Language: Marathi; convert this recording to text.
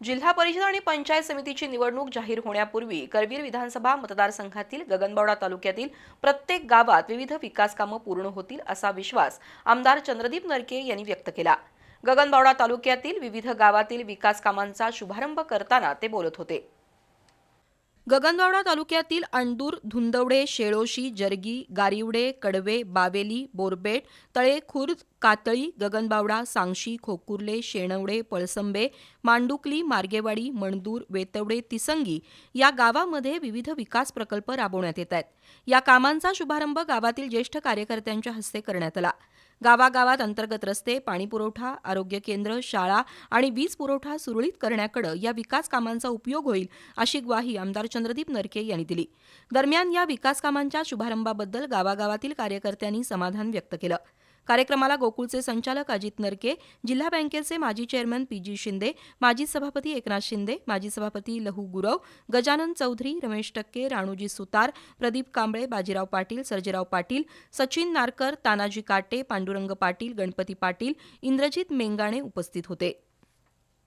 जिल्हा परिषद आणि पंचायत समितीची निवडणूक जाहीर होण्यापूर्वी करवीर विधानसभा मतदारसंघातील गगनबावडा तालुक्यातील प्रत्येक गावात विविध विकास कामं पूर्ण होतील असा विश्वास आमदार चंद्रदीप नरके यांनी व्यक्त केला। गगनबावडा तालुक्यातील विविध गावातील विकास कामांचा शुभारंभ करताना ते बोलत होते। गगनबावडा तालुक्यातील अंडूर, धुंदवडे, शेळोशी, जरगी, गारिवडे, कडवे, बावेली, बोरबेट, तळे खुर्द, कातळी, गगनबावडा, सांगशी, खोकुर्ले, शेणवडे, पळसंबे, मांडुकली, मार्गेवाडी, मणदूर, वेतवडे, तिसंगी या गावांमध्ये विविध विकास प्रकल्प राबवण्यात येत आहेत। या कामांचा शुभारंभ गावातील ज्येष्ठ कार्यकर्त्यांच्या हस्ते करण्यात आला। गावागावात अंतर्गत रस्ते, पाणीपुरवठा, आरोग्य केंद्र, शाळा आणि वीज पुरवठा सुरळीत करण्याकडे या विकास कामांचा उपयोग होईल अशी ग्वाही आमदार चंद्रदीप नरके यांनी दिली। दरम्यान या विकास कामांच्या शुभारंभाबद्दल गावागावातील कार्यकर्त्यांनी समाधान व्यक्त केलं। कार्यक्रमाला गोकुळचे संचालक अजित नरके, जिल्हा बँकेचे माजी चेअरमन पी.जी. शिंदे, माजी सभापती एकनाथ शिंदे, माजी सभापती लहू गुरव, गजानन चौधरी, रमेश टक्के, राणूजी सुतार, प्रदीप कांबळे, बाजीराव पाटील, सर्जेराव पाटील, सचिन नारकर, तानाजी काटे, पांडुरंग पाटील, गणपती पाटील, इंद्रजित मेंगाणे उपस्थित होते।